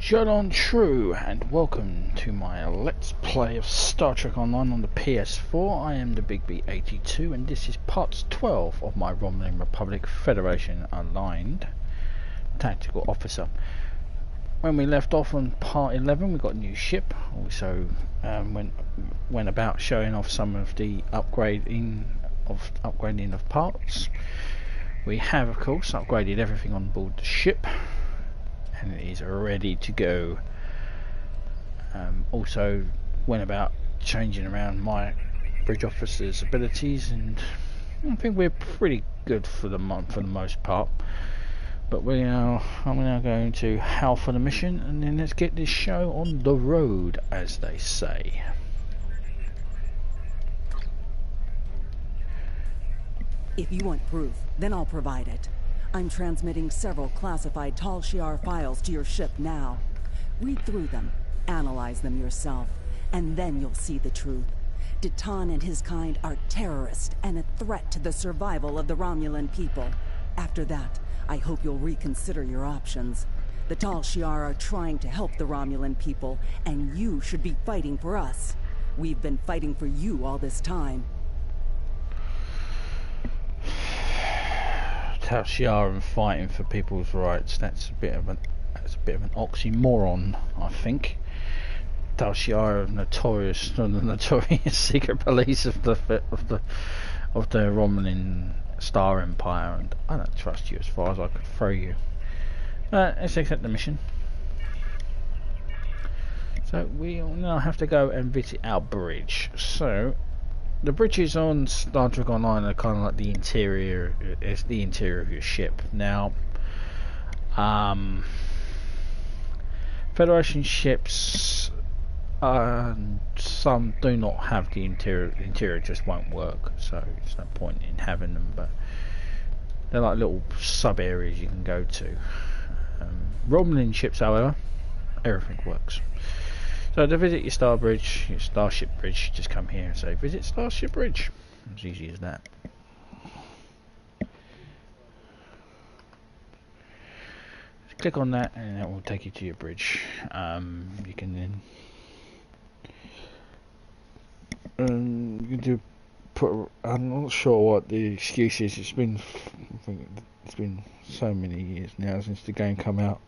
Shut on true, and welcome to my Let's Play of Star Trek Online on the PS4. I am the Big B82, and this is part 12 of my Romulan Republic Federation Aligned Tactical Officer. When we left off on part 11, we got a new ship. Also went about showing off some of the upgrading of parts. We have, of course, upgraded everything on board the ship, and it is ready to go. Also went about changing around my bridge officer's abilities, and I think we're pretty good for the most part. But I'm now going to howl for the mission, and then let's get this show on the road, as they say. If you want proof, then I'll provide it. I'm transmitting several classified Tal Shiar files to your ship now. Read through them, analyze them yourself, and then you'll see the truth. Ditan and his kind are terrorists and a threat to the survival of the Romulan people. After that, I hope you'll reconsider your options. The Tal Shiar are trying to help the Romulan people, and you should be fighting for us. We've been fighting for you all this time. Tal Shiar and fighting for people's rights. That's a bit of an oxymoron, I think. Tal Shiar are the notorious secret police of the Romulan Star Empire, and I don't trust you as far as I could throw you. Let's accept the mission. So we now have to go and visit our bridge. So the bridges on Star Trek Online are kind of like the interior. It's the interior of your ship. Now, Federation ships, some do not have the interior. The interior just won't work, so there's no point in having them. But they're like little sub areas you can go to. Romulan ships, however, everything works. So to visit your Starship Bridge, just come here and say visit Starship Bridge. As easy as that. Just click on that, and that will take you to your bridge. You can then I'm not sure what the excuse is. It's been so many years now since the game come out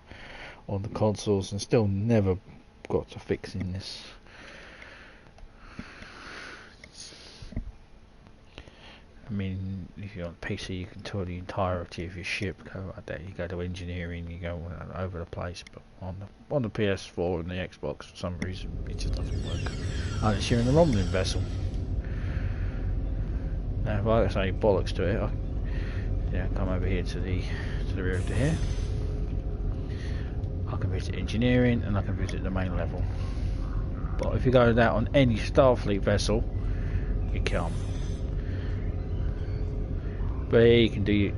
on the consoles, and still never got to fixing this. I mean, if you're on PC, you can tour the entirety of your ship. Go like that. You go to engineering, you go over the place. But on the PS4 and the Xbox, for some reason, it just doesn't work unless you're in the Romulan vessel. Now, if I say bollocks to it, I come over here to the rear of the here. I can visit engineering, and I can visit the main level. But if you go out on any Starfleet vessel, you can't. But here you can do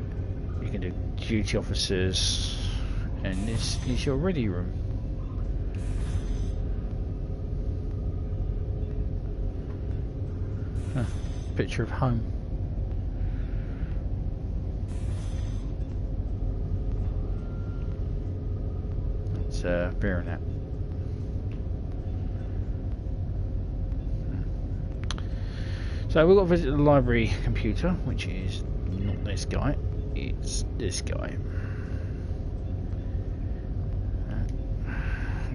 duty officers, and this is your ready room. Picture of home. Fair enough. So we've got to visit the library computer, which is not this guy, it's this guy.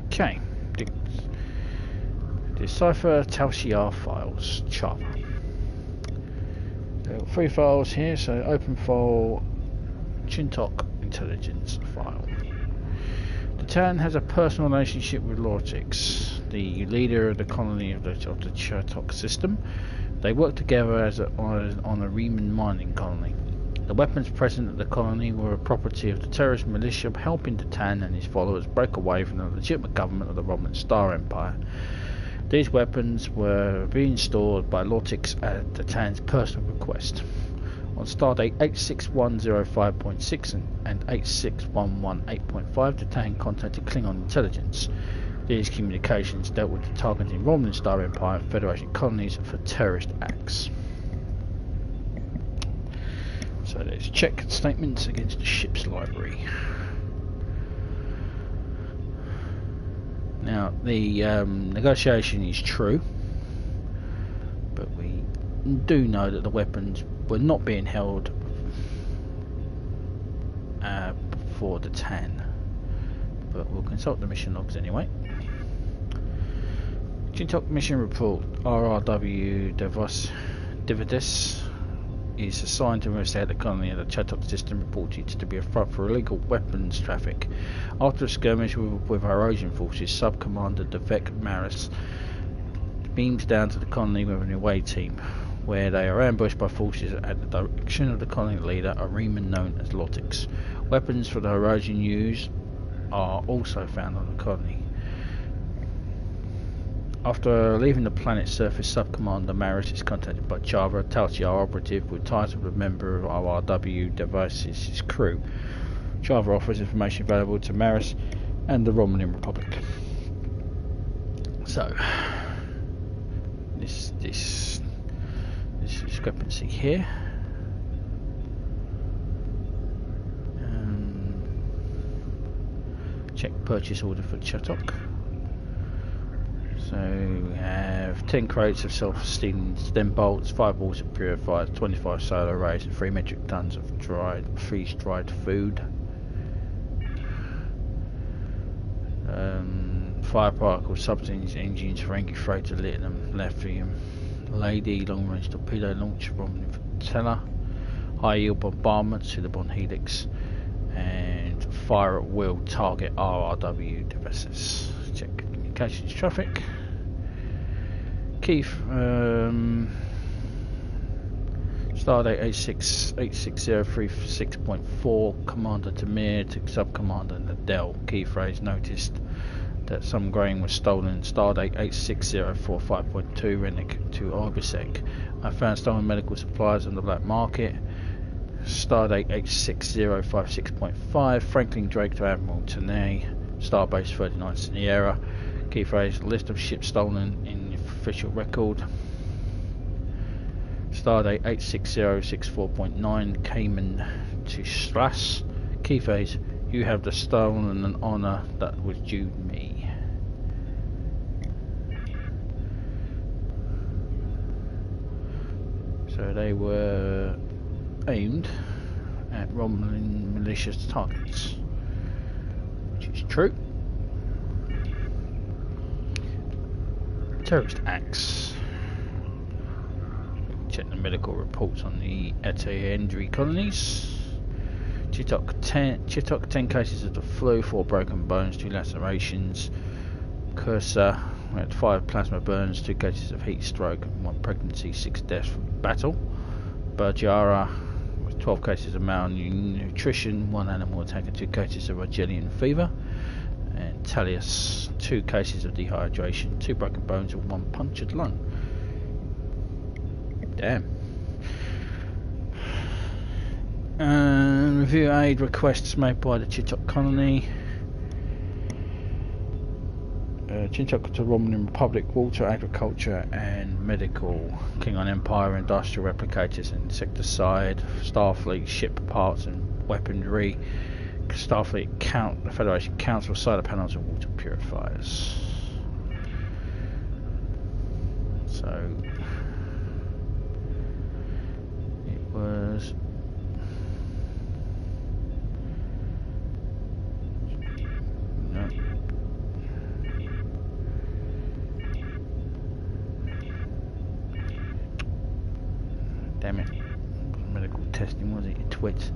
Okay. Decipher Tal Shiar files, Charva. There are 3 files here, so open file, Chintok intelligence file. Ditan has a personal relationship with Lortix, the leader of the colony of the Chertok system. They work together on a Romulan mining colony. The weapons present at the colony were a property of the terrorist militia, helping Ditan and his followers break away from the legitimate government of the Romulan Star Empire. These weapons were reinstalled by Lortix at Ditan's personal request. On stardate 86105.6 and 86118.5, Ditan contacted Klingon intelligence. These communications dealt with the targeting Romulan Star Empire and Federation colonies for terrorist acts. So let's check statements against the ship's library. Now, the negotiation is true, but we do know that the weapons were not being held for the TAN. But we'll consult the mission logs anyway. Chintok mission report. RRW Dividis is assigned to investigate the colony of the Chintok system reported to be a front for illegal weapons traffic. After a skirmish with our Asian forces, Sub-Commander Devek Maris beams down to the colony with an away team, where they are ambushed by forces at the direction of the colony leader, a Romulan known as Lotix. Weapons for the Eurasian use are also found on the colony. After leaving the planet's surface, Sub-Commander Maris is contacted by Charva, a Tal Shiar operative with title of a member of RRW Devices' crew. Charva offers information valuable to Maris and the Romulan Republic. So, this discrepancy here. Check purchase order for Chintok. So we have 10 crates of self-stealing stem bolts, 5 water purifiers, 25 solar arrays, and 3 metric tons of freeze-dried food. Fire particle substance engines for Engi freighter, lithium, lithium, Lady, long-range torpedo launch from Teller, high-yield bombardments to the Bond Helix, and fire at will target RRW devices. Check communications traffic. Keith, Stardate 86036.4, Commander Tamir to Sub-Commander Nadell. Key phrase: noticed that some grain was stolen. Stardate 86045.2, Rennick to Obisek. I found stolen medical supplies on the black market. Stardate 86056.5, Franklin Drake to Admiral Tanay. Starbase 39 Sierra. Key phrase: list of ships stolen in the official record. Stardate 86064.9, Cayman to Strass. Key phrase: you have the stolen an honour that was due me. So they were aimed at Romulan malicious targets, which is true. Terrorist acts. Check the medical reports on the Ete-Endri colonies. Chintok 10 cases of the flu, 4 broken bones, 2 lacerations. Cursor, we had 5 plasma burns, 2 cases of heat stroke, 1 pregnancy, 6 deaths from battle. Bergiara, with 12 cases of malnutrition, 1 animal attack and 2 cases of Rigelian fever. And Talius, 2 cases of dehydration, 2 broken bones and 1 punctured lung. Damn. Review aid requests made by the Chintok colony. Chintok to Romulan Republic, water, agriculture and medical. Klingon Empire, industrial replicators and insecticide. Starfleet, ship parts and weaponry. Starfleet the Federation Council, solar panels and water purifiers. So it was no. Damn it. Medical testing, was it, you twits?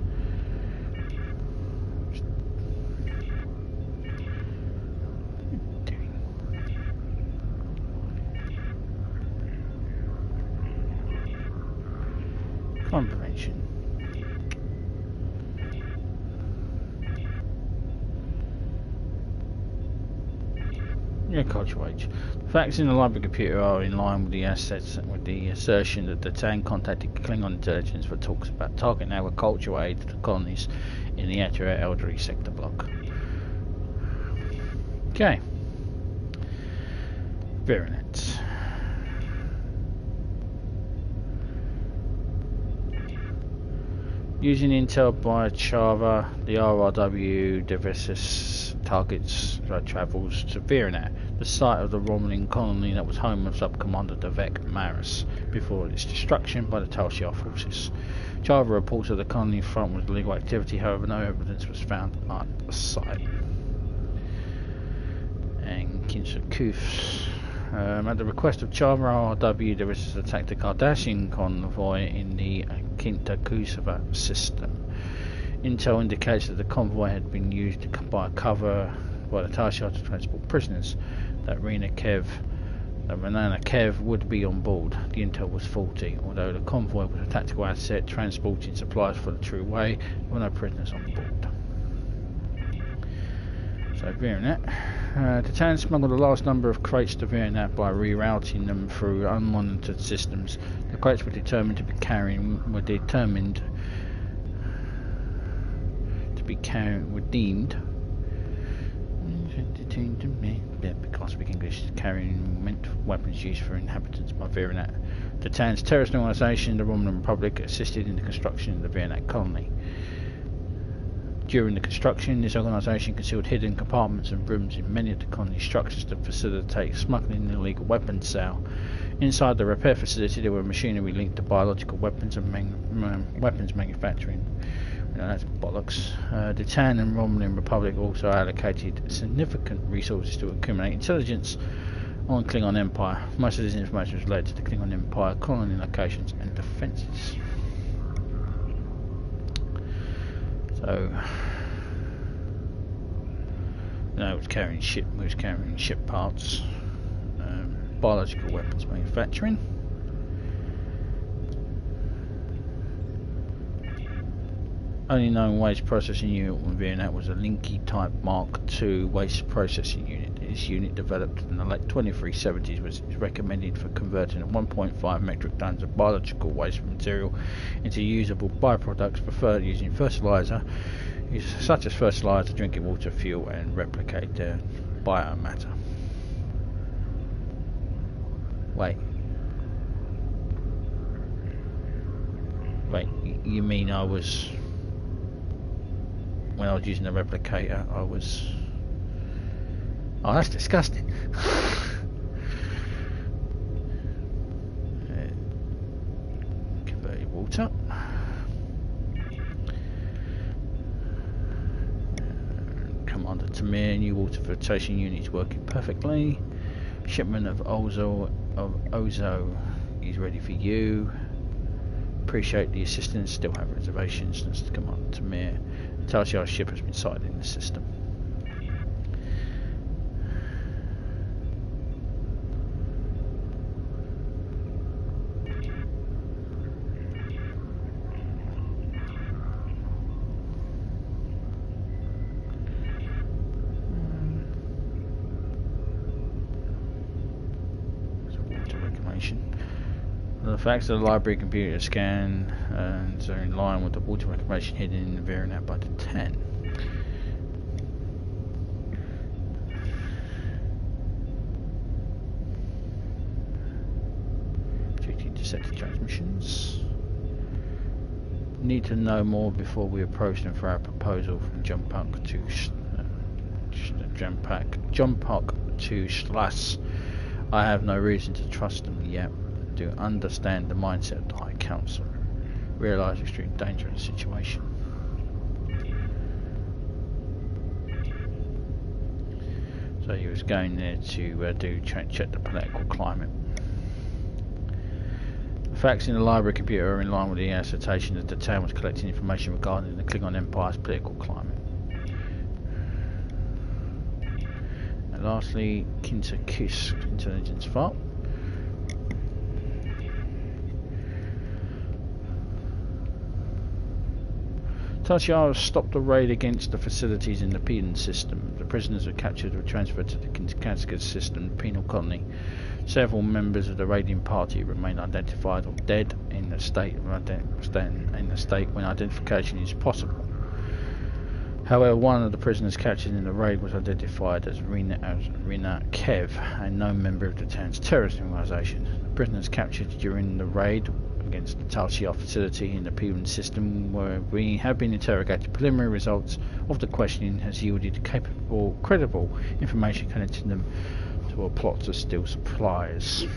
Crime prevention. Yeah, culture wage. Facts in the library computer are in line with the assertion that the TAN contacted Klingon intelligence for talks about targeting agricultural aid to the colonies in the Ete-Endri sector block. Okay. Virulence. Using intel by Charva, the RRW Devesis targets travels to Virenat, the site of the Romulan colony that was home of Sub-Commander Devek Maris before its destruction by the Tal Shiar forces. Charva reports that the colony front was illegal activity, however no evidence was found at the site. And Kinsakuf. At the request of Charva RRW, there was attacked a Cardassian convoy in the Kintakusava system. Intel indicates that the convoy had been used to buy cover by the Tal Shiar to transport prisoners. That Renana Kev would be on board. The intel was faulty. Although the convoy was a tactical asset transporting supplies for the true way, there were no prisoners on board. So Virenat. The Tan smuggled the last number of crates to Virenat by rerouting them through unmonitored systems. The crates were deemed because speak English, carrying meant weapons used for inhabitants by Virenat. The Tan's terrorist organisation, the Romulan Republic, assisted in the construction of the Virenat colony. During the construction, this organisation concealed hidden compartments and rooms in many of the colony structures to facilitate smuggling and illegal weapons sale. Inside the repair facility, there were machinery linked to biological weapons and weapons manufacturing. That's bollocks. The Tan and Romulan Republic also allocated significant resources to accumulate intelligence on Klingon Empire. Most of this information was related to the Klingon Empire colony locations and defences. So, it was carrying ship parts, biological weapons manufacturing. Only known waste processing unit on Virenat was a Linky Type Mark II waste processing unit. This unit, developed in the late 2370s, was recommended for converting 1.5 metric tons of biological waste material into usable byproducts, preferred using fertilizer, such as fertilizer, drinking water, fuel, and replicate biomatter. Wait, you mean when I was using the replicator, I was... Oh, that's disgusting. Converted water. Commander Tamir, new water filtration unit is working perfectly. Shipment of Ozo is ready for you. Appreciate the assistance, still have reservations. That's the Commander Tamir. Tal Shiar ship has been sighted in the system. Water reclamation. The facts of the library computer scan and are in line with the water reclamation hidden in the Virenat by the 10. Duty to set the transmissions. Need to know more before we approach them for our proposal from Jumpuck to Schloss. I have no reason to trust them yet. To understand the mindset of the High Council, realise extreme danger in the situation. So he was going there to check the political climate. The facts in the library computer are in line with the assertion that the town was collecting information regarding the Klingon Empire's political climate. And lastly, Kinsa-Kisk intelligence file. Tal Shiar stopped a raid against the facilities in the Penal system. The prisoners were captured or transferred to the Kinskaskas system penal colony. Several members of the raiding party remain identified or dead in the state when identification is possible. However, one of the prisoners captured in the raid was identified as Rina Kev, a known member of the town's terrorist organisation. The prisoners captured during the raid against the Tal Shiar facility in the Pulan system, where we have been interrogated. Preliminary results of the questioning has yielded credible information connecting them to a plot to steal supplies.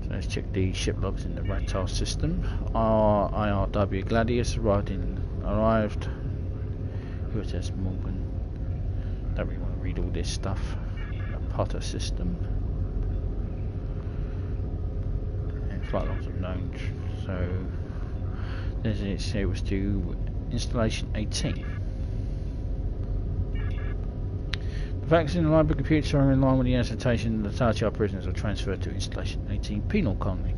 So let's check the ship logs in the Ratal system. Our IRW Gladius arrived. USS Morgan. Don't really want to read all this stuff. The Potter system. And flight logs are known. So it was to installation 18. The facts in the library computers are in line with the assertion that the Tal Shiar prisoners are transferred to installation 18 penal colony.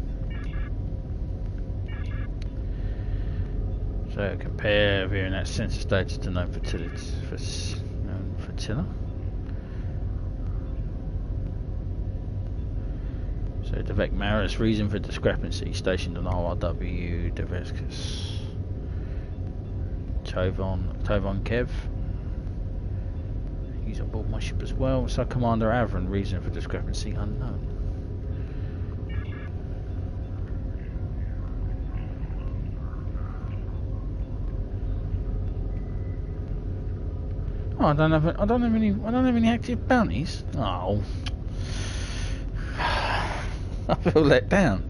So compare viewing that census data to known flotilla. So Devek Maris, reason for discrepancy, stationed on RRW Devescus. Tovon Kev. He's on board my ship as well. So Commander Avron, reason for discrepancy unknown. Oh, I don't have any active bounties. Oh, I feel let down.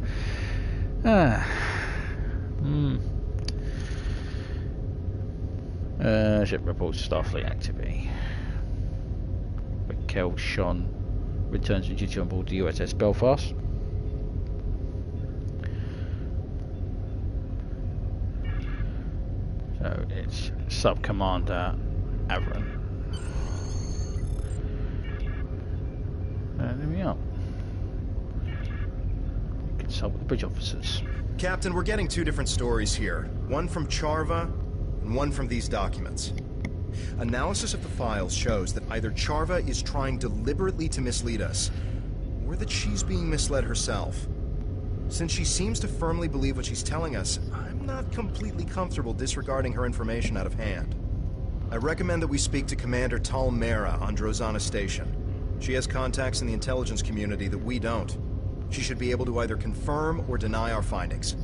Ship reports Starfleet activity. Kel Sean returns to duty on board the USS Belfast. So it's Sub Commander Avron. There we are. Consult with the bridge officers. Captain, we're getting two different stories here. One from Charva, and one from these documents. Analysis of the files shows that either Charva is trying deliberately to mislead us, or that she's being misled herself. Since she seems to firmly believe what she's telling us, I'm not completely comfortable disregarding her information out of hand. I recommend that we speak to Commander Tal Mera on Drozana Station. She has contacts in the intelligence community that we don't. She should be able to either confirm or deny our findings.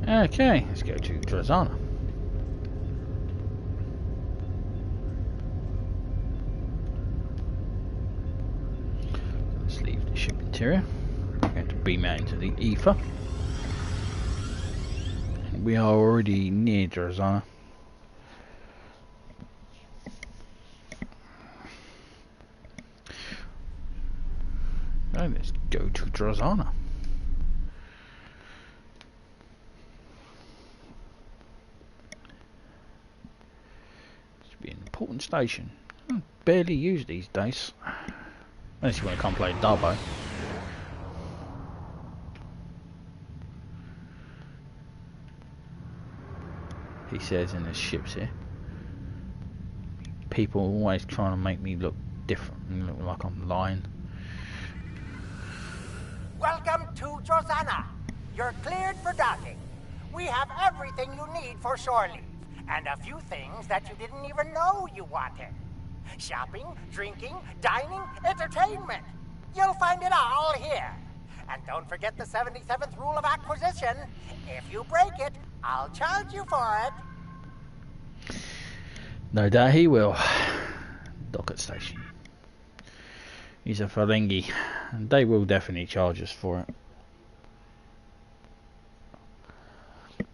Okay, let's go to Drozana. Let's leave the ship interior. We're going to beam out into the ether. We are already near Drozana. So let's go to Drozana. This should be an important station. Barely used these days. Unless you want to come play Darbo. He says in his ships here. People are always trying to make me look different and look like I'm lying. Welcome to Drozana. You're cleared for docking. We have everything you need for shore leave, and a few things that you didn't even know you wanted. Shopping, drinking, dining, entertainment. You'll find it all here. And don't forget the 77th rule of acquisition. If you break it, I'll charge you for it. No doubt he will. Dock at station. He's a Ferengi, and they will definitely charge us for it.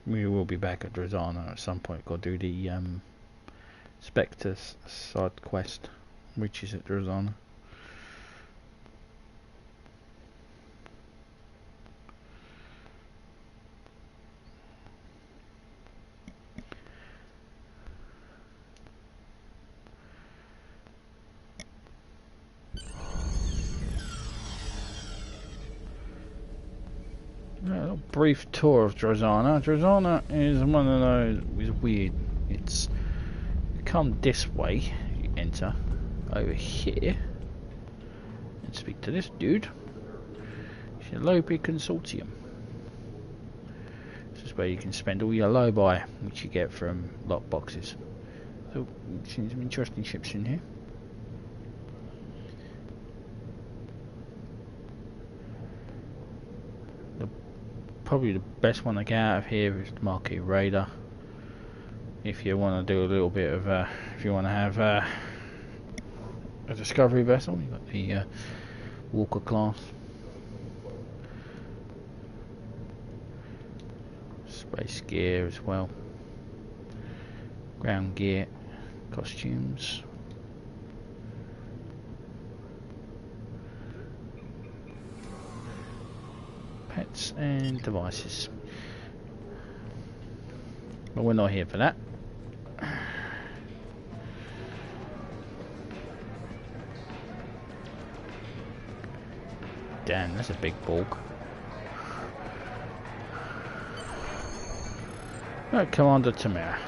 We will be back at Drozana at some point. Got to do the Spectre side quest, which is at Drozana. A brief tour of Drozana. Drozana is one of those. It's weird. It's you come this way. You enter over here and speak to this dude. Shalopi Consortium. This is where you can spend all your low buy, which you get from lock boxes. So, seen some interesting ships in here. Probably the best one to get out of here is the Marquis Raider. If you want to do a little bit of, if you want to have a discovery vessel, you've got the Walker class. Space gear as well. Ground gear, costumes. Pets and devices. But we're not here for that. Damn, that's a big bulk. Right, Commander Tamara.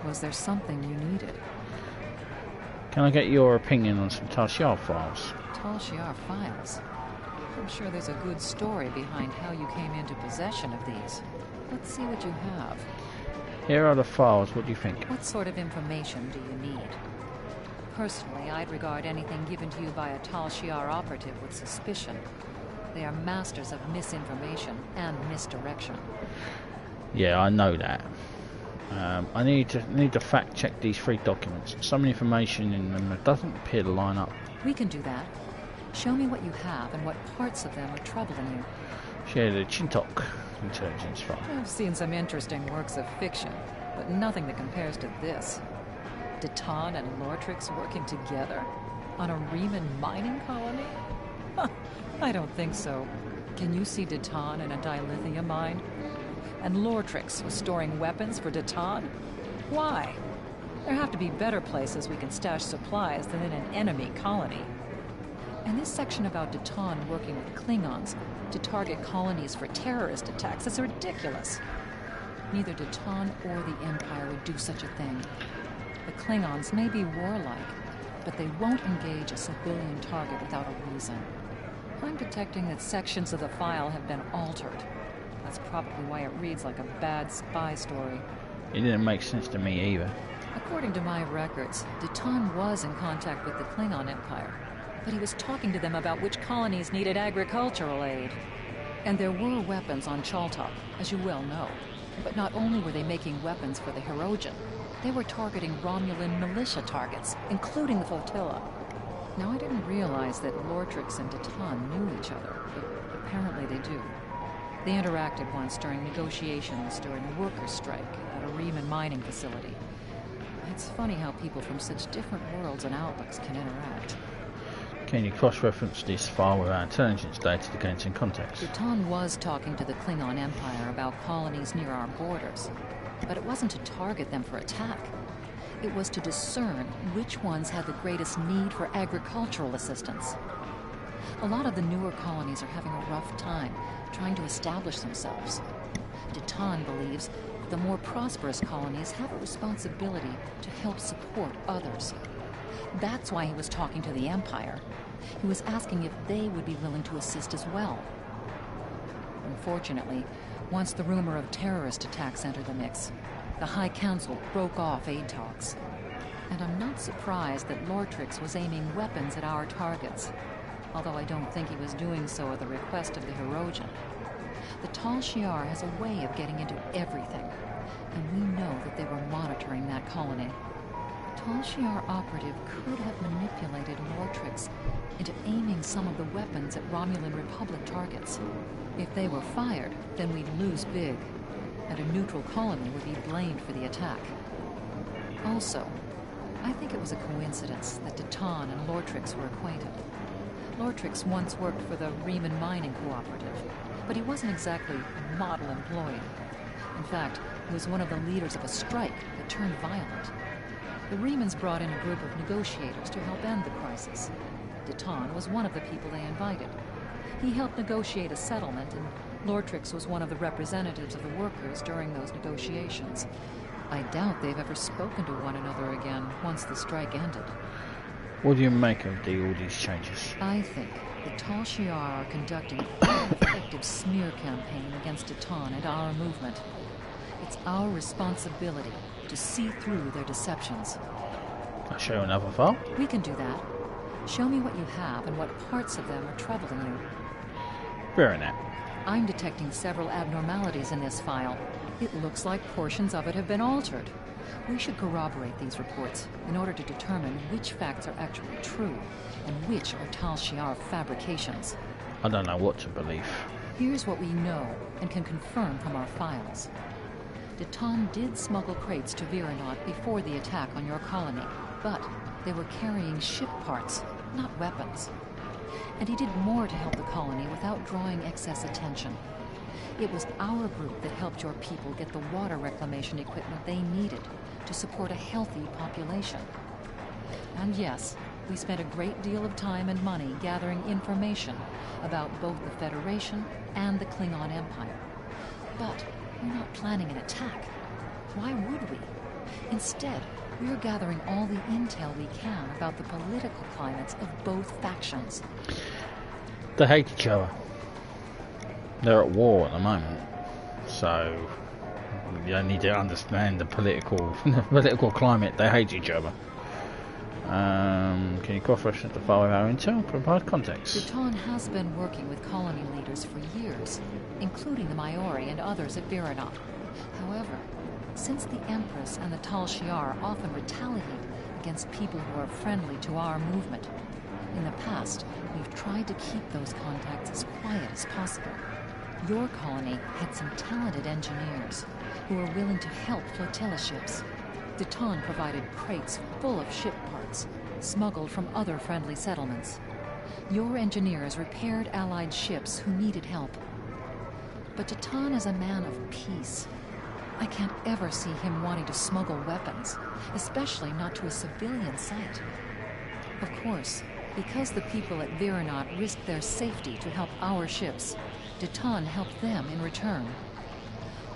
Was there something you needed? Can I get your opinion on some Tal Shiar files? Tal Shiar files? I'm sure there's a good story behind how you came into possession of these. Let's see what you have. Here are the files, what do you think? What sort of information do you need? Personally, I'd regard anything given to you by a Tal Shiar operative with suspicion. They are masters of misinformation and misdirection. Yeah, I know that. I need to fact check these 3 documents. Some information in them that doesn't appear to line up. We can do that. Show me what you have and what parts of them are troubling you. Share the Chintok intelligence file. I've seen some interesting works of fiction, but nothing that compares to this. Deton and Lortrix working together on a Romulan mining colony? I don't think so. Can you see Deton in a dilithium mine? And Lortrix was storing weapons for Deton? Why? There have to be better places we can stash supplies than in an enemy colony. And this section about Deton working with Klingons to target colonies for terrorist attacks is ridiculous. Neither Deton or the Empire would do such a thing. The Klingons may be warlike, but they won't engage a civilian target without a reason. I'm detecting that sections of the file have been altered. That's probably why it reads like a bad spy story. It didn't make sense to me either. According to my records, Deton was in contact with the Klingon Empire, but he was talking to them about which colonies needed agricultural aid. And there were weapons on Chaltop, as you well know. But not only were they making weapons for the Hirogen, they were targeting Romulan militia targets, including the flotilla. Now, I didn't realize that Lortrix and Deton knew each other, but apparently they do. They interacted once during negotiations during a workers' strike at a Romulan mining facility. It's funny how people from such different worlds and outlooks can interact. Can you cross-reference this file with our intelligence data to gain some context? Deton was talking to the Klingon Empire about colonies near our borders, but it wasn't to target them for attack. It was to discern which ones had the greatest need for agricultural assistance. A lot of the newer colonies are having a rough time trying to establish themselves. Deton believes that the more prosperous colonies have a responsibility to help support others. That's why he was talking to the Empire. He was asking if they would be willing to assist as well. Unfortunately, once the rumor of terrorist attacks entered the mix, the High Council broke off aid talks. And I'm not surprised that Lortrix was aiming weapons at our targets, although I don't think he was doing so at the request of the Hirogen. The Tal Shiar has a way of getting into everything, and we know that they were monitoring that colony. Tal Shiar operative could have manipulated Lortrix into aiming some of the weapons at Romulan Republic targets. If they were fired, then we'd lose big, and a neutral colony would be blamed for the attack. Also, I think it was a coincidence that Deton and Lortrix were acquainted. Lortrix once worked for the Romulan Mining Cooperative, but he wasn't exactly a model employee. In fact, he was one of the leaders of a strike that turned violent. The Remans brought in a group of negotiators to help end the crisis. Deton was one of the people they invited. He helped negotiate a settlement, and Lortrix was one of the representatives of the workers during those negotiations. I doubt they've ever spoken to one another again once the strike ended. What do you make of all these changes? I think the Tal Shiar are conducting quite an effective smear campaign against Deton and our movement. It's our responsibility to see through their deceptions. I'll show you another file. We can do that. Show me what you have and what parts of them are troubling you. Baronet. I'm detecting several abnormalities in this file. It looks like portions of it have been altered. We should corroborate these reports in order to determine which facts are actually true and which are Tal Shiar fabrications. I don't know what to believe. Here's what we know and can confirm from our files. Deton did smuggle crates to Virenot before the attack on your colony, but they were carrying ship parts, not weapons. And he did more to help the colony without drawing excess attention. It was our group that helped your people get the water reclamation equipment they needed to support a healthy population. And yes, we spent a great deal of time and money gathering information about both the Federation and the Klingon Empire. But we're not planning an attack. Why would we? Instead, we're gathering all the intel we can about the political climates of both factions. They hate each other. They're at war at the moment. So you need to understand the political climate. They hate each other. Can you cross-reference the file with our intel? Provide context. Deton has been working with colony leaders for years, including the Maori and others at Virenot. However, since the Empress and the Tal Shiar often retaliate against people who are friendly to our movement, in the past, we've tried to keep those contacts as quiet as possible. Your colony had some talented engineers who were willing to help flotilla ships. Deton provided crates full of ship parts, smuggled from other friendly settlements. Your engineers repaired Allied ships who needed help. But Deton is a man of peace. I can't ever see him wanting to smuggle weapons, especially not to a civilian site. Of course, because the people at Virenot risked their safety to help our ships, Deton helped them in return.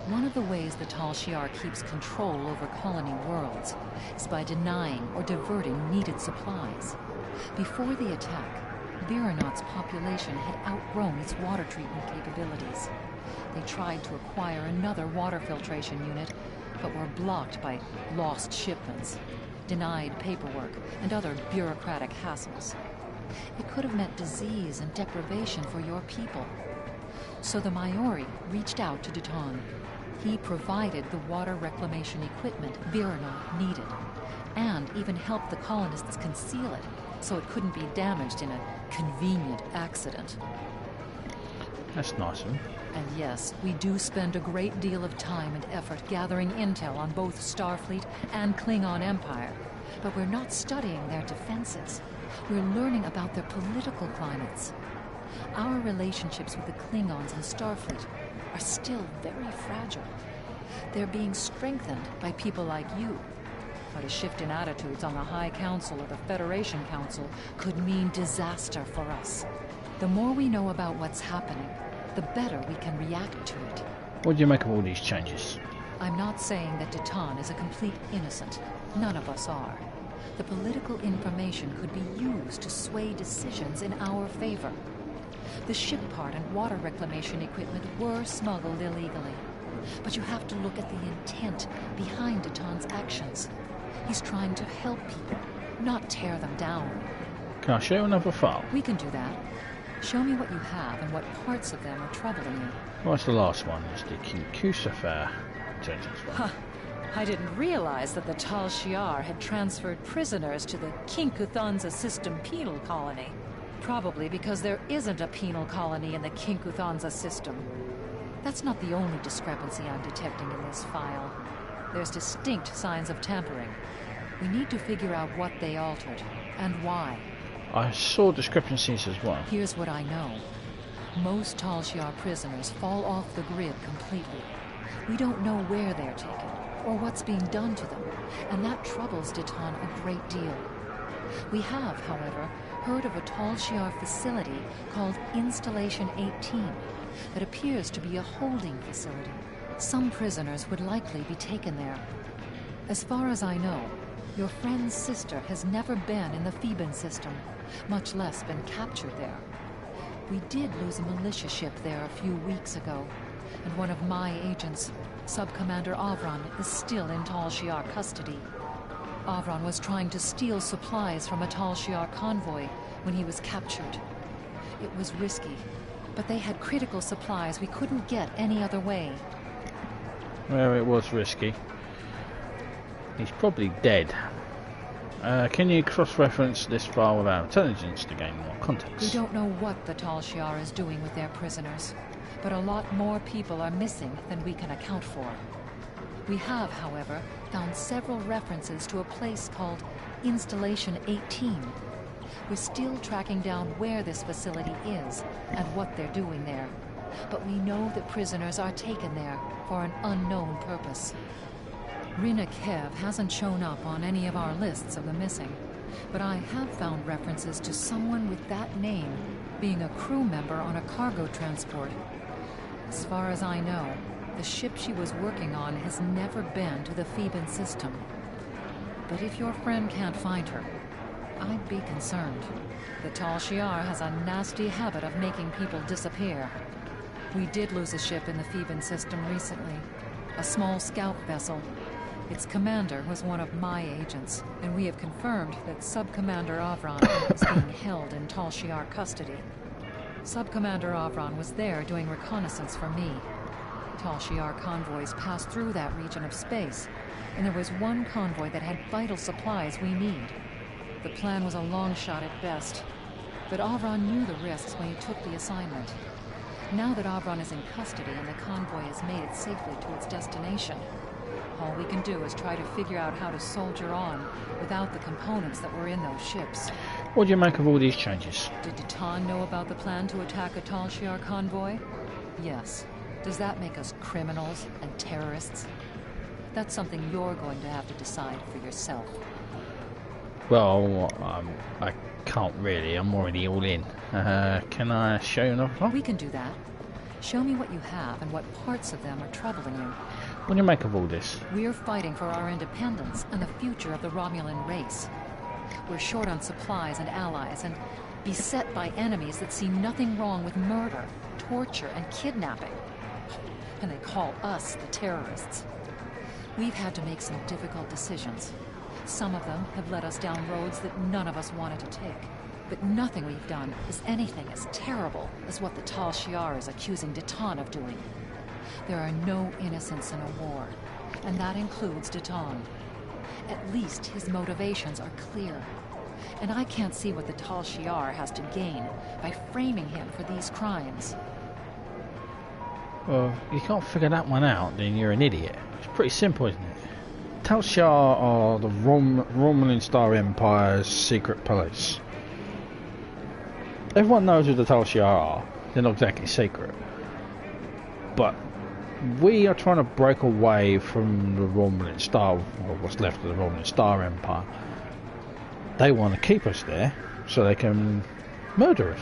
One of the ways the Tal Shiar keeps control over colony worlds is by denying or diverting needed supplies. Before the attack, Virenot's population had outgrown its water treatment capabilities. They tried to acquire another water filtration unit, but were blocked by lost shipments, denied paperwork, and other bureaucratic hassles. It could have meant disease and deprivation for your people. So the Maori reached out to Deton. He provided the water reclamation equipment Virenot needed, and even helped the colonists conceal it so it couldn't be damaged in a convenient accident. That's nice of him. And yes, we do spend a great deal of time and effort gathering intel on both Starfleet and Klingon Empire, but we're not studying their defenses. We're learning about their political climates. Our relationships with the Klingons and Starfleet are still very fragile. They're being strengthened by people like you. But a shift in attitudes on the High Council or the Federation Council could mean disaster for us. The more we know about what's happening, the better we can react to it. What do you make of all these changes? I'm not saying that Deton is a complete innocent. None of us are. The political information could be used to sway decisions in our favor. The ship part and water reclamation equipment were smuggled illegally. But you have to look at the intent behind Deton's actions. He's trying to help people, not tear them down. Can I show you another file? We can do that. Show me what you have and what parts of them are troubling you. What's the last one? It's the Kinkusa affair. Huh. I didn't realize that the Tal Shiar had transferred prisoners to the Kinkuthanza system penal colony. Probably because there isn't a penal colony in the Kinkuthanza system. That's not the only discrepancy I'm detecting in this file. There's distinct signs of tampering. We need to figure out what they altered, and why. I saw discrepancies as well. Here's what I know. Most Tal Shiar prisoners fall off the grid completely. We don't know where they're taken, or what's being done to them, and that troubles Deton a great deal. We have, however, heard of a Tal Shiar facility called Installation 18 that appears to be a holding facility. Some prisoners would likely be taken there. As far as I know, your friend's sister has never been in the Theban system, much less been captured there. We did lose a militia ship there a few weeks ago, and one of my agents, Sub-Commander Avron, is still in Tal Shiar custody. Avron was trying to steal supplies from a Tal Shiar convoy when he was captured. It was risky, but they had critical supplies we couldn't get any other way. Well, it was risky. He's probably dead. Can you cross-reference this file with our intelligence to gain more context? We don't know what the Tal Shiar is doing with their prisoners, but a lot more people are missing than we can account for. We have, however, found several references to a place called Installation 18. We're still tracking down where this facility is and what they're doing there, but we know that prisoners are taken there for an unknown purpose. Rina Kev hasn't shown up on any of our lists of the missing, but I have found references to someone with that name being a crew member on a cargo transport. As far as I know, the ship she was working on has never been to the Theban system. But if your friend can't find her, I'd be concerned. The Tal Shiar has a nasty habit of making people disappear. We did lose a ship in the Theban system recently, a small scout vessel. Its commander was one of my agents, and we have confirmed that Sub-Commander Avron is being held in Tal Shiar custody. Sub-Commander Avron was there doing reconnaissance for me. Tal Shiar convoys passed through that region of space, and there was one convoy that had vital supplies we need. The plan was a long shot at best, but Avron knew the risks when he took the assignment. Now that Avron is in custody and the convoy has made it safely to its destination, all we can do is try to figure out how to soldier on without the components that were in those ships. What do you make of all these changes? Did Datan know about the plan to attack a Tal Shiar convoy? Yes. Does that make us criminals and terrorists? That's something you're going to have to decide for yourself. Well, I can't really. I'm already all in. Can I show you another file? We can do that. Show me what you have and what parts of them are troubling you. What do you make of all this? We're fighting for our independence and the future of the Romulan race. We're short on supplies and allies and beset by enemies that see nothing wrong with murder, torture, and kidnapping. And they call us the terrorists. We've had to make some difficult decisions. Some of them have led us down roads that none of us wanted to take. But nothing we've done is anything as terrible as what the Tal Shiar is accusing Datan of doing. There are no innocents in a war, and that includes Datan. At least his motivations are clear. And I can't see what the Tal Shiar has to gain by framing him for these crimes. Well, you can't figure that one out, then you're an idiot. It's pretty simple, isn't it? Tal Shiar are the Romulan Star Empire's secret police. Everyone knows who the Tal Shiar are. They're not exactly secret. But we are trying to break away from the Romulan Star, or what's left of the Romulan Star Empire. They want to keep us there so they can murder us.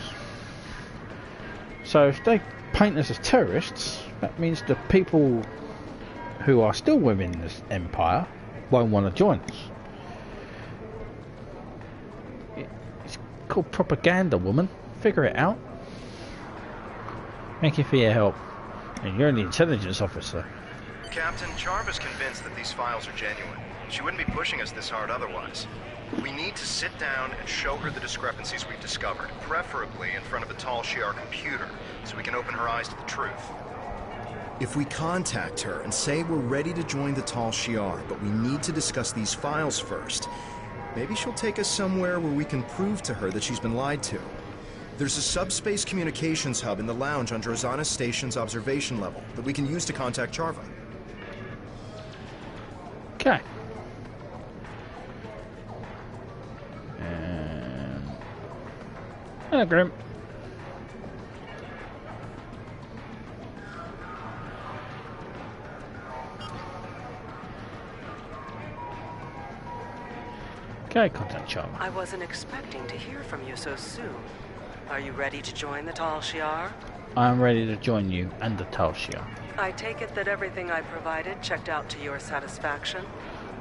So if they paint us as terrorists, that means the people who are still within this empire won't want to join us. It's called propaganda, woman. Figure it out. Thank you for your help. And you're the intelligence officer. Captain, Charva's convinced that these files are genuine. She wouldn't be pushing us this hard otherwise. We need to sit down and show her the discrepancies we've discovered, preferably in front of a Tal Shiar computer, so we can open her eyes to the truth. If we contact her and say we're ready to join the Tal Shiar, but we need to discuss these files first, maybe she'll take us somewhere where we can prove to her that she's been lied to. There's a subspace communications hub in the lounge on Drozana Station's observation level that we can use to contact Charva. Okay. Hello, Grim. Okay, contact Charva. I wasn't expecting to hear from you so soon. Are you ready to join the Tal Shiar? I am ready to join you and the Tal Shiar. I take it that everything I provided checked out to your satisfaction?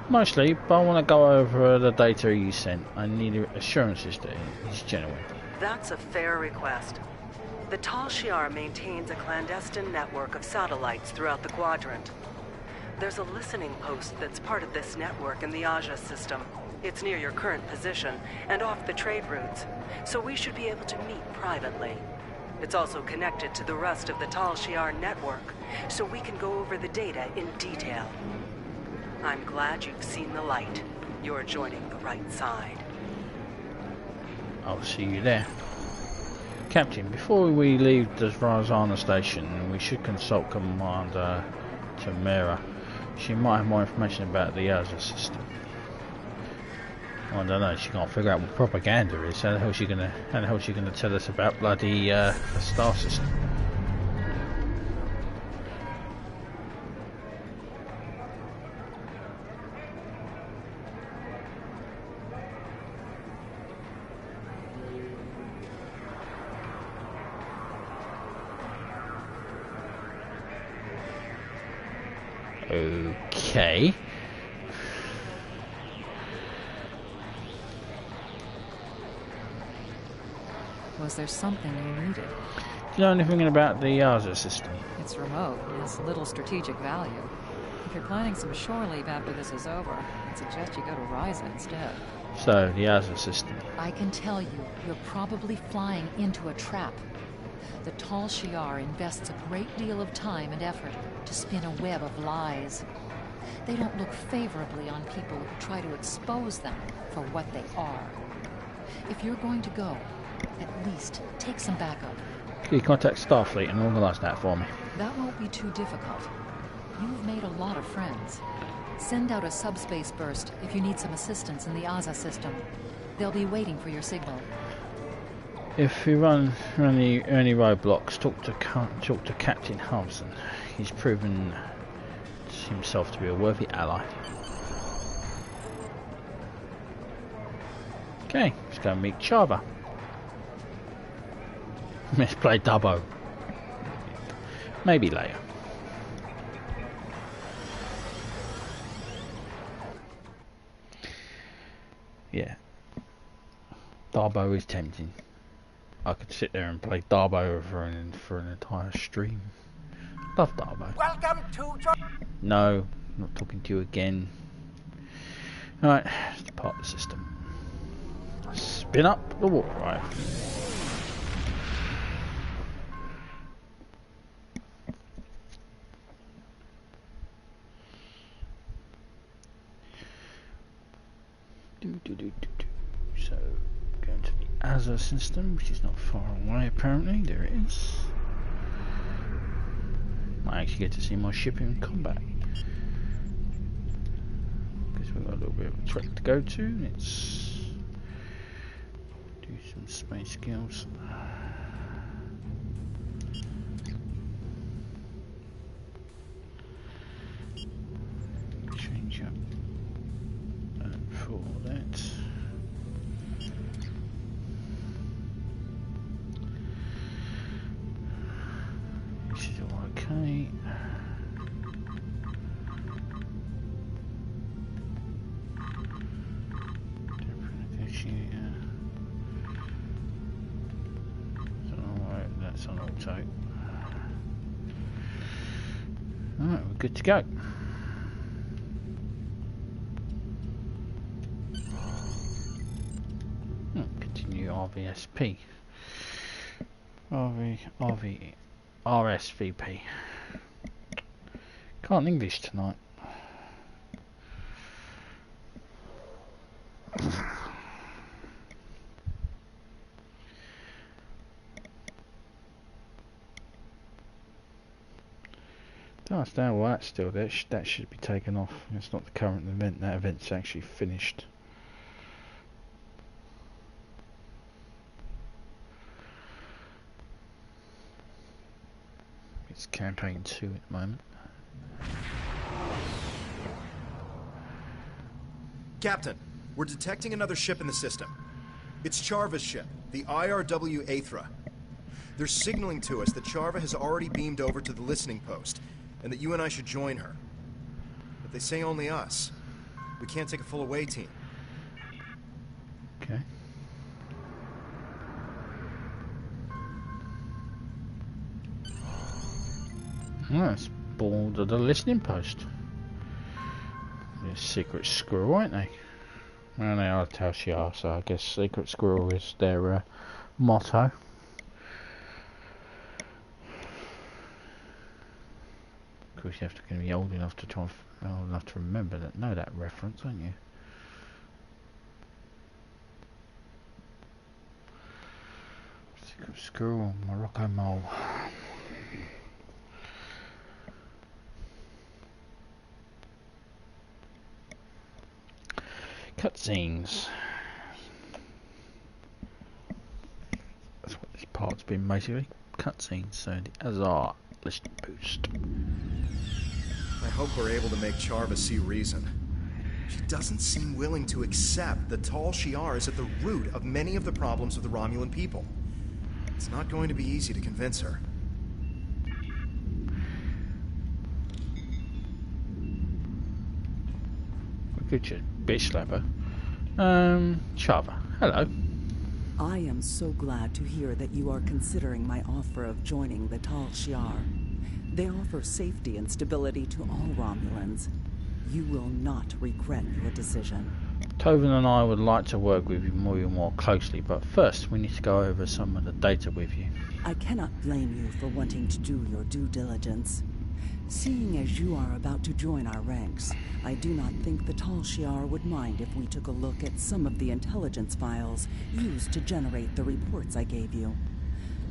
Mostly, but I want to go over the data you sent. I need assurances that it's genuine. That's a fair request. The Tal Shiar maintains a clandestine network of satellites throughout the quadrant. There's a listening post that's part of this network in the Aja system. It's near your current position and off the trade routes, so we should be able to meet privately. It's also connected to the rest of the Tal Shiar network, so we can go over the data in detail. I'm glad you've seen the light. You're joining the right side. I'll see you there. Captain, before we leave the Razana station, we should consult Commander Tamara. She might have more information about the Aza system. I don't know, she can't figure out what propaganda is. How the hell is she gonna tell us about bloody the star system? Okay. Was there something you needed? Do you know anything about the Aza system? It's remote and has little strategic value. If you're planning some shore leave after this is over, I'd suggest you go to Ryza instead. So, the Aza system. I can tell you, you're probably flying into a trap. The Tal Shiar invests a great deal of time and effort to spin a web of lies. They don't look favorably on people who try to expose them for what they are. If you're going to go, at least take some backup. Can you contact Starfleet and organise that for me? That won't be too difficult. You've made a lot of friends. Send out a subspace burst if you need some assistance in the Aza system. They'll be waiting for your signal. If we run any roadblocks, talk to Captain Harmson. He's proven himself to be a worthy ally. Okay, let's go and meet Charva. Let's play Dubbo. Maybe later. Yeah. Darbo is tempting. I could sit there and play Darbo for an entire stream. Love Darbo. Welcome to No, I'm not talking to you again. Alright, let's depart the system. Spin up the warp drive. So, going to the Aza system, which is not far away apparently. There it is. Might actually get to see my ship in combat. Because we've got a little bit of a trek to go to. Let's do some space skills. Change up. For that, this is all okay. Alright, that's on auto. Alright, we're good to go. Continue RVSP. RSVP. Can't English tonight. Don't understand why that's still there. That should be taken off. It's not the current event. That event's actually finished. It's campaign 2 at the moment. Captain, we're detecting another ship in the system. It's Charva's ship, the IRW Aethra. They're signaling to us that Charva has already beamed over to the listening post, and that you and I should join her. But they say only us. We can't take a full away team. Okay. Oh, it's bored of the listening post. They're secret squirrel, aren't they? Well, they are Tal Shiar, so I guess secret squirrel is their motto. Of course, you have to be old enough to remember that, know that reference, aren't you? Secret squirrel, Morocco mole. Cutscenes. That's what this part's been basically. Cutscenes, so the Azar list boost. I hope we're able to make Charva see reason. She doesn't seem willing to accept that Tal Shiar is at the root of many of the problems of the Romulan people. It's not going to be easy to convince her. Good bitch slapper. Charva, hello. I am so glad to hear that you are considering my offer of joining the Tal Shiar. They offer safety and stability to all Romulans. You will not regret your decision. Tovin and I would like to work with you more closely, but first we need to go over some of the data with you. I cannot blame you for wanting to do your due diligence. Seeing as you are about to join our ranks, I do not think the Tal Shiar would mind if we took a look at some of the intelligence files used to generate the reports I gave you.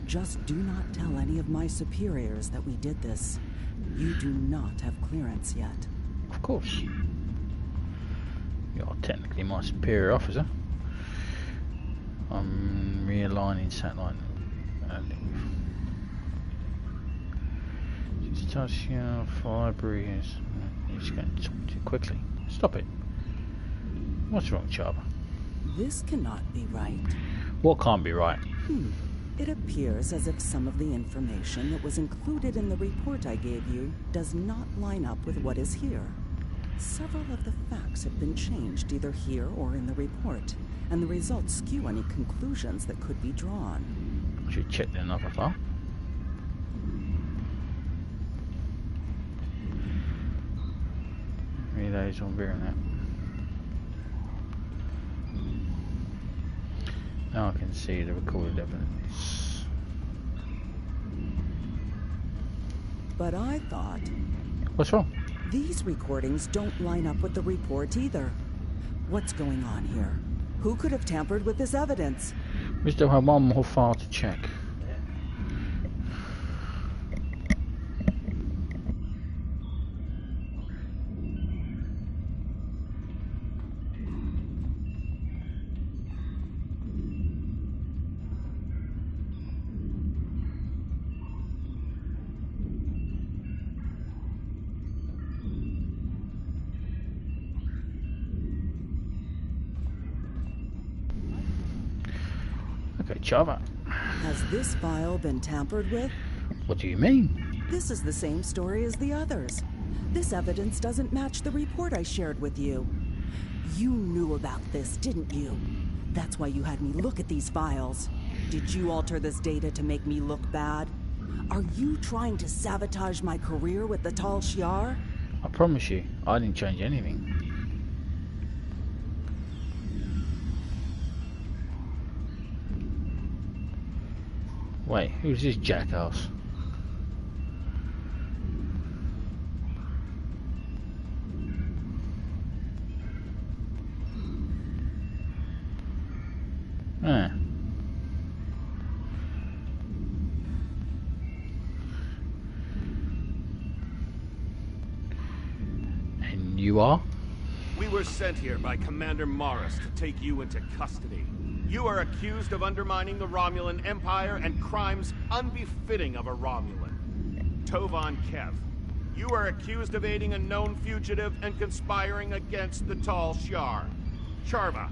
Just do not tell any of my superiors that we did this. You do not have clearance yet. Of course. You're technically my superior officer. I'm realigning satellite. Tal Shiar library is. He's going to talk too quickly. Stop it. What's wrong, Charva? This cannot be right. What can't be right? It appears as if some of the information that was included in the report I gave you does not line up with what is here. Several of the facts have been changed either here or in the report, and the results skew any conclusions that could be drawn. Should check the another file. Relays on VeriNet. Now I can see the recorded evidence. But I thought... What's wrong? These recordings don't line up with the report either. What's going on here? Who could have tampered with this evidence? We still have one more file to check. Okay, Charva. Has this file been tampered with? What do you mean? This is the same story as the others. This evidence doesn't match the report I shared with you. You knew about this, didn't you? That's why you had me look at these files. Did you alter this data to make me look bad? Are you trying to sabotage my career with the Tal Shiar? I promise you, I didn't change anything. Wait, who's this jackass? Ah. And you are? We were sent here by Commander Morris to take you into custody. You are accused of undermining the Romulan Empire and crimes unbefitting of a Romulan. Tovan Kev, you are accused of aiding a known fugitive and conspiring against the Tal Shiar. Charva,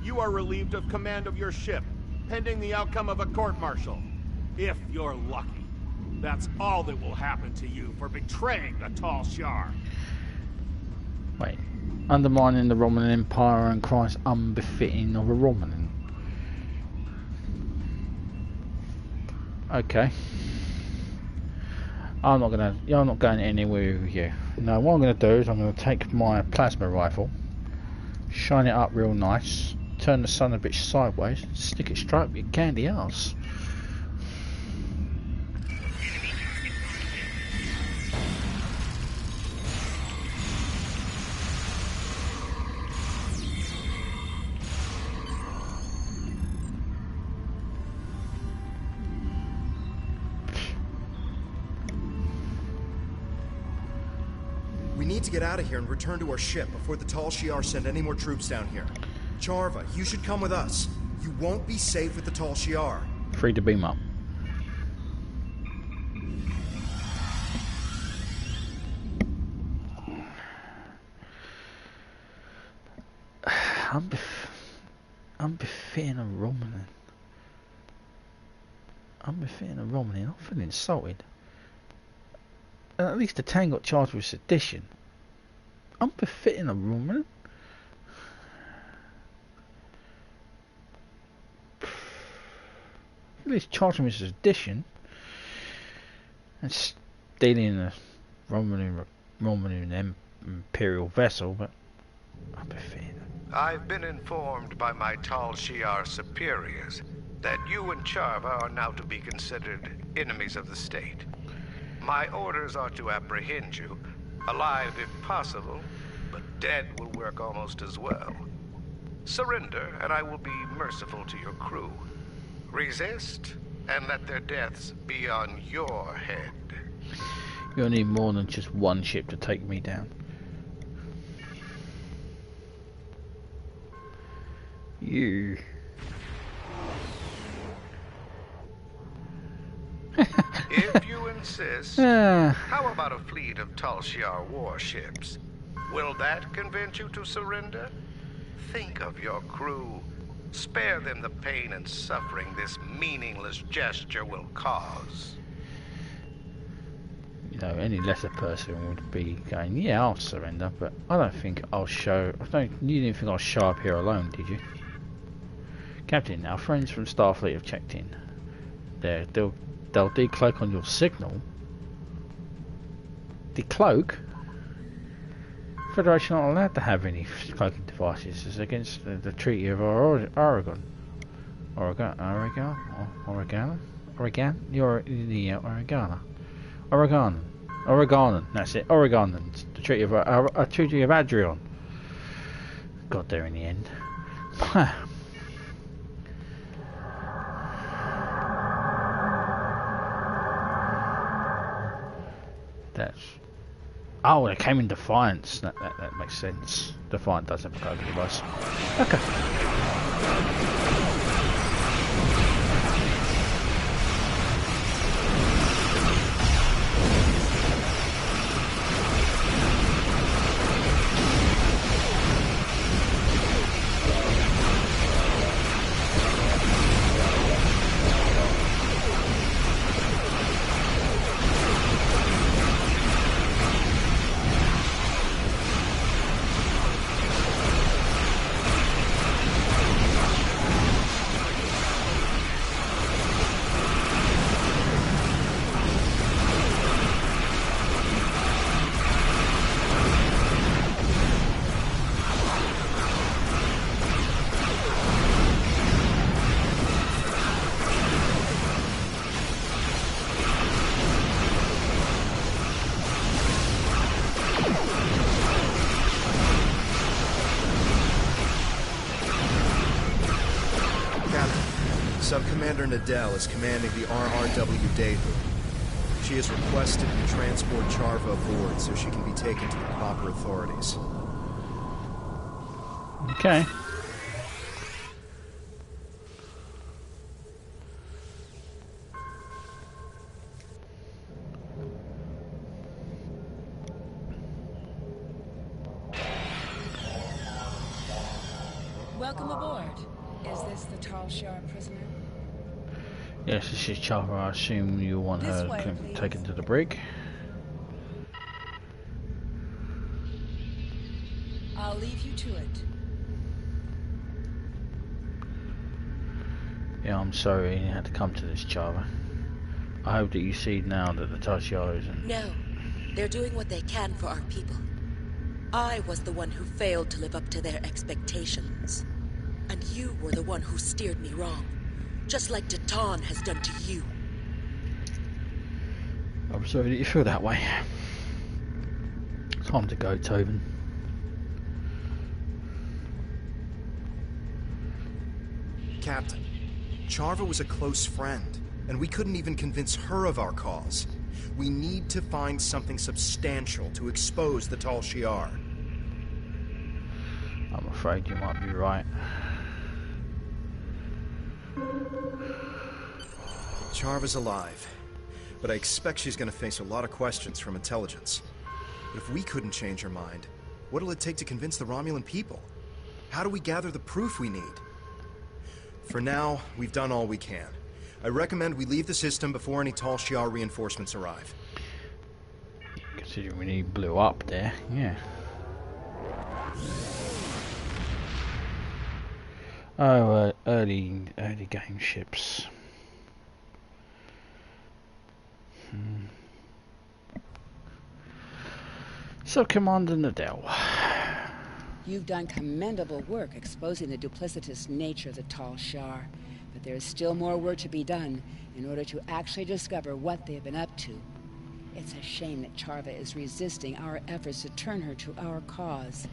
you are relieved of command of your ship, pending the outcome of a court-martial. If you're lucky. That's all that will happen to you for betraying the Tal Shiar. Wait, undermining the Romulan Empire and crimes unbefitting of a Romulan. Okay. I'm not going anywhere with you. No, what I'm gonna do is I'm gonna take my plasma rifle, shine it up real nice, turn the sun a bit sideways, stick it straight up your candy ass. We need to get out of here and return to our ship before the Tal Shiar send any more troops down here. Charva, you should come with us. You won't be safe with the Tal Shiar. Free to beam up. I'm befitting a Romulan. I'm feeling insulted. At least the Tang got charged with sedition. I'm befitting a Romulan. At least charged with sedition and stealing a Romulan imperial vessel, but I'm befitting it. I've been informed by my Tal Shiar superiors that you and Charva are now to be considered enemies of the state. My orders are to apprehend you, alive if possible, but dead will work almost as well. Surrender, and I will be merciful to your crew. Resist, and let their deaths be on your head. You'll need more than just one ship to take me down. You. If you insist, how about a fleet of Tal Shiar warships? Will that convince you to surrender? Think of your crew. Spare them the pain and suffering this meaningless gesture will cause. You know, any lesser person would be going, yeah, I'll surrender, but I don't think I'll show... You didn't think I'll show up here alone, did you? Captain, our friends from Starfleet have checked in. They'll decloak on your signal. Decloak? Federation aren't allowed to have any cloaking devices. It's against the Treaty of Oregon. Oregon. That's it. Oregon. The Treaty of Adrian. Got there in the end. That's... Oh, they came in Defiance. That makes sense. Defiant does have a cloaking device. Okay. Sub-Commander Nadell is commanding the RRW Daegu. She has requested we transport Charva aboard so she can be taken to the proper authorities. Okay. Welcome aboard. Is this the Tal Shiar prisoner? Yes, this is Charva. I assume you want her taken to the brig. I'll leave you to it. Yeah, I'm sorry you had to come to this, Charva. I hope that you see now that the Tal Shiar isn't. No. They're doing what they can for our people. I was the one who failed to live up to their expectations. And you were the one who steered me wrong. Just like Datan has done to you. I'm sorry that you feel that way. Time to go, Tobin. Captain, Charva was a close friend, and we couldn't even convince her of our cause. We need to find something substantial to expose the Tal Shiar. I'm afraid you might be right. Charva's alive, but I expect she's going to face a lot of questions from intelligence. But if we couldn't change her mind, what'll it take to convince the Romulan people? How do we gather the proof we need? For now, we've done all we can. I recommend we leave the system before any Tal Shiar reinforcements arrive. Considering we need blew up there, yeah. Oh, early game ships. So, Commander Nadell. You've done commendable work exposing the duplicitous nature of the Tal Shiar, but there is still more work to be done in order to actually discover what they've been up to. It's a shame that Charva is resisting our efforts to turn her to our cause.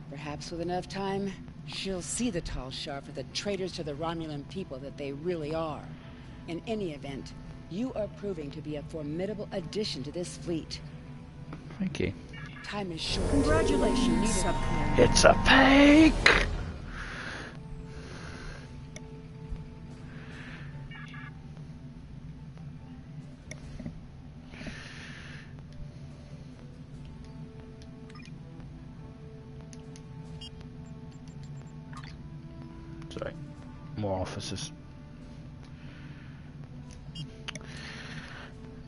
Perhaps with enough time, she'll see the Tal Shiar for the traitors to the Romulan people that they really are. In any event, you are proving to be a formidable addition to this fleet. Thank you. Time is short. Congratulations, Sub-Commander. It's a fake! Sorry, more officers.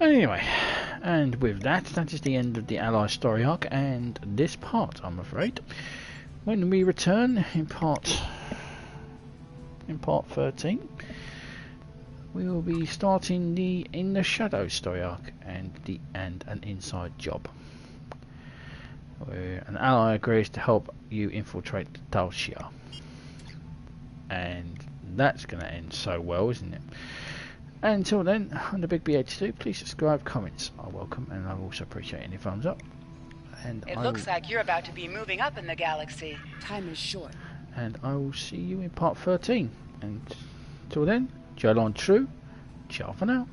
Anyway, and with that is the end of the Ally story arc and this part, I'm afraid. When we return in part 13, we will be starting the In the Shadows story arc and an inside job, where an ally agrees to help you infiltrate the Tal Shiar, and that's going to end so well, isn't it? Until then, on the Big B82, please subscribe, comments are welcome, and I also appreciate any thumbs up. And It looks like you're about to be moving up in the galaxy. Time is short. And I will see you in part 13. And till then, Jolon True, ciao for now.